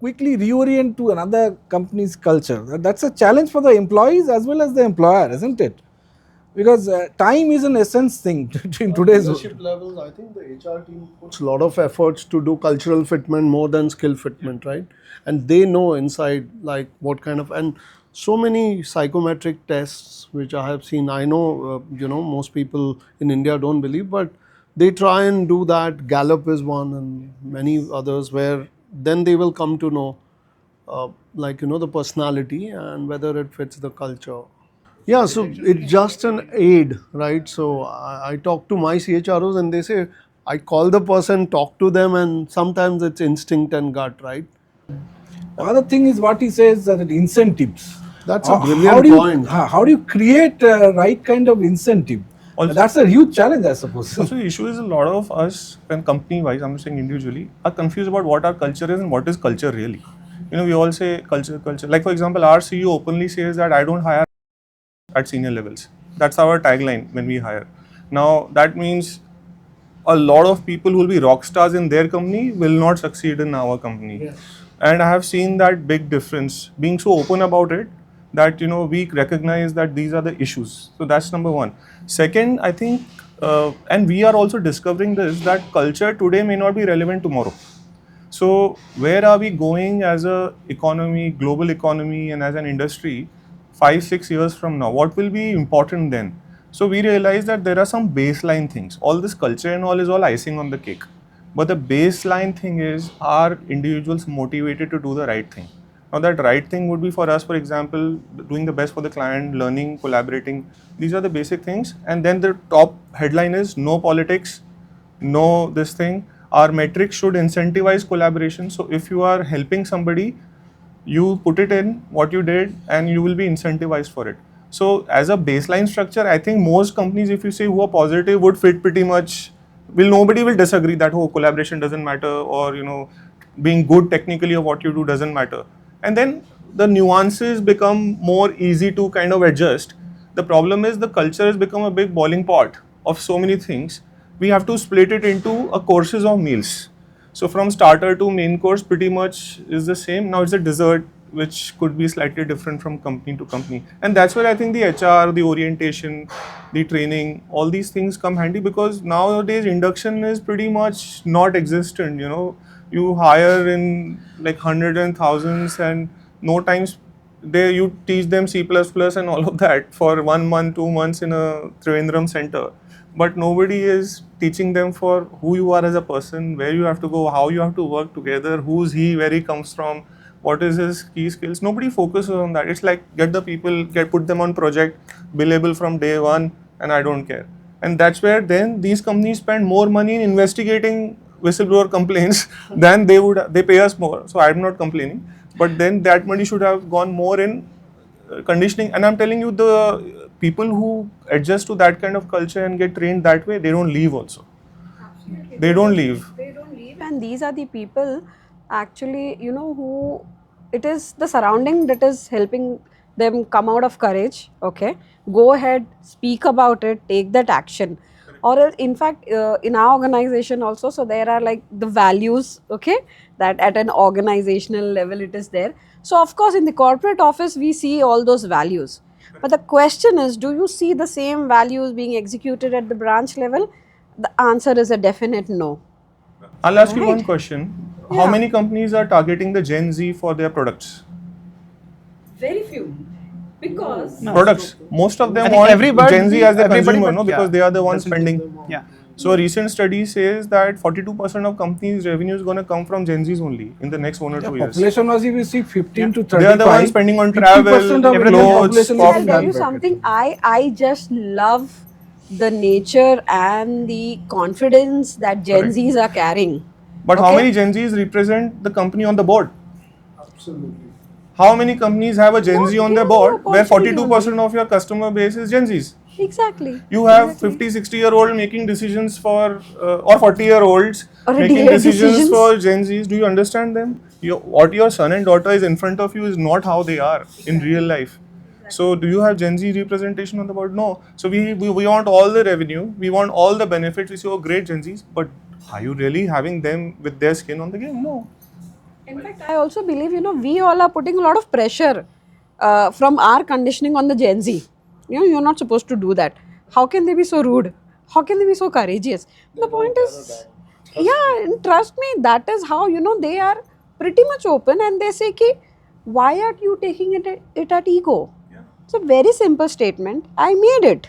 quickly reorient to another company's culture. That's a challenge for the employees as well as the employer, isn't it? Because time is an essence thing in today's world. Leadership levels, I think the HR team puts a lot of efforts to do cultural fitment more than skill fitment, right? And they know inside like what kind of, and so many psychometric tests which I have seen. I know most people in India don't believe, but they try and do that. Gallup is one, and many others where then they will come to know the personality and whether it fits the culture. Yeah, so it's just an aid, right? So I talk to my CHROs and they say, I call the person, talk to them, and sometimes it's instinct and gut, right? The other thing is what he says that incentives. That's a How brilliant do you point. how do you create right kind of incentive? Also- That's a huge challenge, I suppose. Also, the issue is a lot of us, and company-wise, I'm not saying individually, are confused about what our culture is and what is culture really. We all say culture, culture. Like for example, our CEO openly says that I don't hire at senior levels. That's our tagline when we hire. Now that means a lot of people who will be rock stars in their company will not succeed in our company. Yes. And I have seen that big difference. Being so open about it, that we recognize that these are the issues. So that's number one. Second, I think, and we are also discovering this, that culture today may not be relevant tomorrow. So where are we going as a economy, global economy, and as an industry 5-6 years from now? What will be important then? So we realize that there are some baseline things. All this culture and all is all icing on the cake. But the baseline thing is, are individuals motivated to do the right thing? Now that right thing would be for us, for example, doing the best for the client, learning, collaborating. These are the basic things. And then the top headline is no politics, no this thing. Our metrics should incentivize collaboration. So if you are helping somebody, you put it in what you did and you will be incentivized for it. So as a baseline structure, I think most companies, if you say who are positive, would fit pretty much. Nobody will disagree that collaboration doesn't matter, or being good technically of what you do doesn't matter. And then the nuances become more easy to kind of adjust. The problem is the culture has become a big boiling pot of so many things. We have to split it into a courses of meals. So from starter to main course pretty much is the same. Now it's a dessert which could be slightly different from company to company. And that's where I think the HR, the orientation, the training, all these things come handy, because nowadays induction is pretty much not existent. You hire in like hundreds and thousands, and no times you teach them C++ and all of that for 1 month, 2 months in a Trivandrum center. But nobody is teaching them for who you are as a person, where you have to go, how you have to work together, who's he, where he comes from, what is his key skills. Nobody focuses on that. It's like get the people, put them on project, billable from day one, and I don't care. And that's where then these companies spend more money in investigating whistleblower complaints than they pay us more. So I'm not complaining, but then that money should have gone more in conditioning. And I'm telling you, the people who adjust to that kind of culture and get trained that way, they don't leave also. Absolutely. They don't leave. They don't leave, and these are the people actually, who it is the surrounding that is helping them come out of courage. Okay, go ahead, speak about it, take that action. Or in fact, in our organization also, so there are like the values, okay, that at an organizational level it is there. So of course, in the corporate office, we see all those values. But the question is, do you see the same values being executed at the branch level? The answer is a definite no. I'll ask you one Right. question. How Yeah. many companies are targeting the Gen Z for their products? Very few. Because Products. Most of I them think want everybody- Gen Z as the everybody consumer, but- no? Because yeah, they are the ones doesn't give spending. Yeah. So a recent study says that 42% of companies' revenue is going to come from Gen Zs only in the next 1 or 2 years. Population was, if you see 15 to 35, They are the ones spending on 50% travel, of Indian clothes, population is coffee. I'll in tell that you bracket. something. I just love the nature and the confidence that Gen Correct. Zs are carrying. But how Okay? many Gen Zs represent the company on the board? Absolutely. How many companies have a Gen Not Z on their given the board where opportunity 42% of your customer base is Gen Zs? Exactly. You have Exactly. 50, 60-year-old making decisions for, or 40-year-olds Or making delayed decisions decisions. for Gen Zs. Do you understand them? What your son and daughter is in front of you is not how they are in real life. So do you have Gen Z representation on the board? No. So we want all the revenue, we want all the benefits. We say, oh great Gen Zs, but are you really having them with their skin on the game? No. In fact, I also believe, we all are putting a lot of pressure from our conditioning on the Gen Z. You're not supposed to do that. How can they be so rude? How can they be so courageous? The point is, yeah, and trust me, that is how, they are pretty much open and they say, ki, why are you taking it at ego? It's a very simple statement. I made it.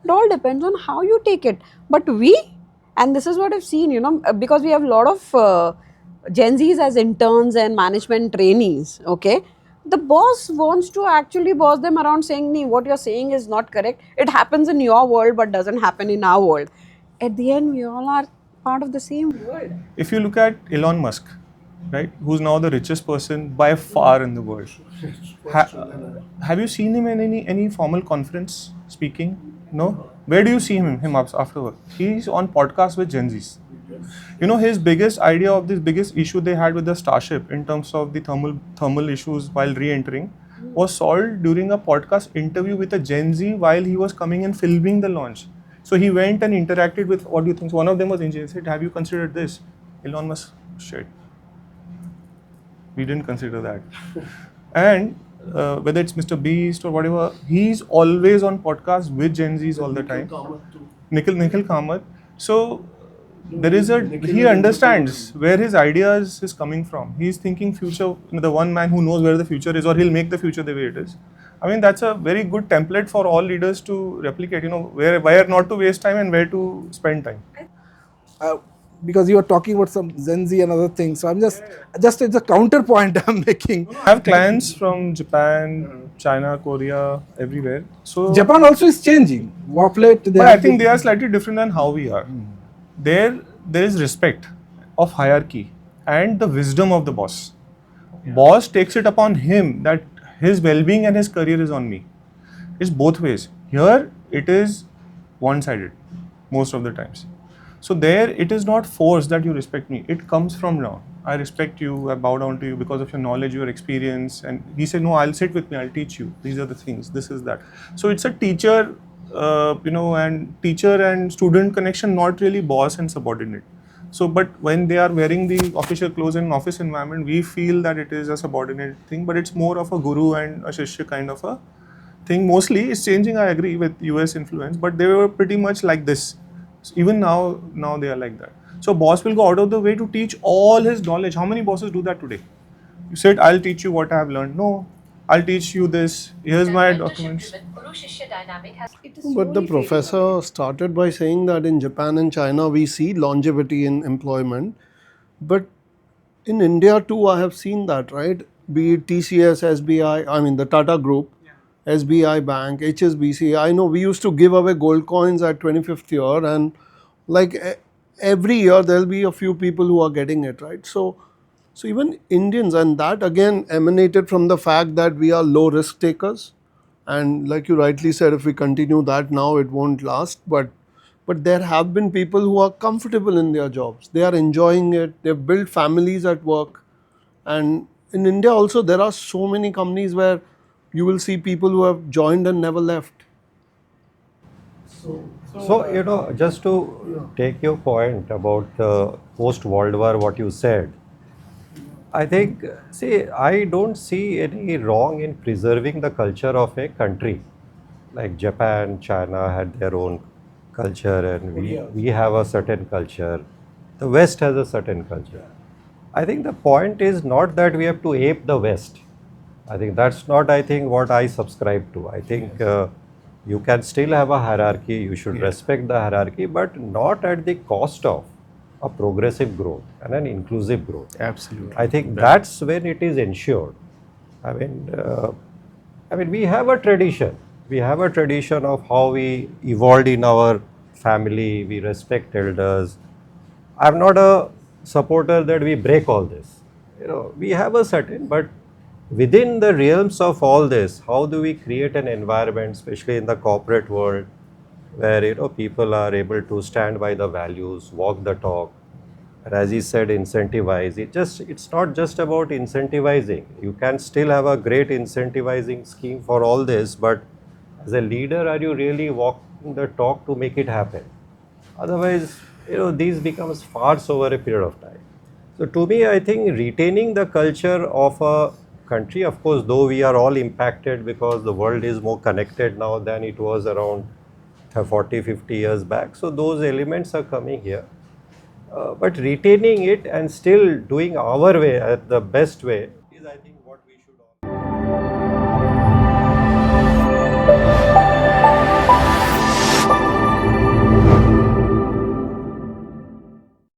It all depends on how you take it. But and this is what I've seen, because we have a lot of Gen Zs as interns and management trainees, okay? The boss wants to actually boss them around saying, nee, what you're saying is not correct. It happens in your world but doesn't happen in our world. At the end, we all are part of the same world. If you look at Elon Musk, right, who's now the richest person by far in the world, have you seen him in any formal conference speaking? No. Where do you see him afterward? He's on podcast with Gen Zs. His biggest idea of this biggest issue they had with the Starship in terms of the thermal issues while re-entering was solved during a podcast interview with a Gen Z while he was coming and filming the launch. So he went and interacted with, what do you think? So one of them was engineer. Said, have you considered this? Elon Musk, shit. We didn't consider that. And whether it's Mr. Beast or whatever, he's always on podcasts with Gen Zs all the time. Nikhil Kamath. So there is he understands where his ideas is coming from. He's thinking future, the one man who knows where the future is, or he'll make the future the way it is. I mean, that's a very good template for all leaders to replicate, where not to waste time and where to spend time. Because you are talking about some Gen Z and other things, so I'm just it's a counterpoint I'm making. I have clients from Japan, China, Korea, everywhere. So Japan also is changing. Of late, but I think they are slightly different than how we are. There is respect of hierarchy and the wisdom of the boss. Boss takes it upon him that his well-being and his career is on me. It's both ways. Here it is one-sided most of the times. So there it is not forced that you respect me. It comes from now. I respect you, I bow down to you because of your knowledge, your experience. And he said, no, I'll sit with me, I'll teach you. These are the things, this is that. So it's a teacher, and teacher and student connection, not really boss and subordinate. So, but when they are wearing the official clothes in an office environment, we feel that it is a subordinate thing, but it's more of a guru and a shishya kind of a thing. Mostly it's changing, I agree, with US influence, but they were pretty much like this. Even now they are like that. So boss will go out of the way to teach all his knowledge. How many bosses do that today? You said, I'll teach you what I have learned. No, I'll teach you this. Here's my documents. But the professor started by saying that in Japan and China we see longevity in employment. But in India too, I have seen that, right? Be it TCS, SBI, I mean the Tata Group, SBI Bank, HSBC. I know we used to give away gold coins at 25th year, and like every year there'll be a few people who are getting it, right? So even Indians, and that again emanated from the fact that we are low risk takers. And like you rightly said, if we continue that now, it won't last. But there have been people who are comfortable in their jobs. They are enjoying it. They've built families at work. And in India also, there are so many companies where you will see people who have joined and never left. So, just to take your point about the post-World War, what you said, I think, see, I don't see any wrong in preserving the culture of a country. Like Japan, China had their own culture, and we have a certain culture. The West has a certain culture. I think the point is not that we have to ape the West. I think that's not, what I subscribe to. I think you can still have a hierarchy, you should respect the hierarchy, but not at the cost of a progressive growth and an inclusive growth. Absolutely. I think that's when it is ensured. I mean, we have a tradition. We have a tradition of how we evolved in our family. We respect elders. I'm not a supporter that we break all this. We have a certain, but within the realms of all this, how do we create an environment, especially in the corporate world, where people are able to stand by the values, walk the talk, and as he said, incentivize. It's not just about incentivizing. You can still have a great incentivizing scheme for all this, but as a leader, are you really walking the talk to make it happen? Otherwise, these becomes farce over a period of time. So to me, I think retaining the culture of a country, of course, though we are all impacted because the world is more connected now than it was around 40, 50 years back. So those elements are coming here. But retaining it and still doing our way, the best way, is I think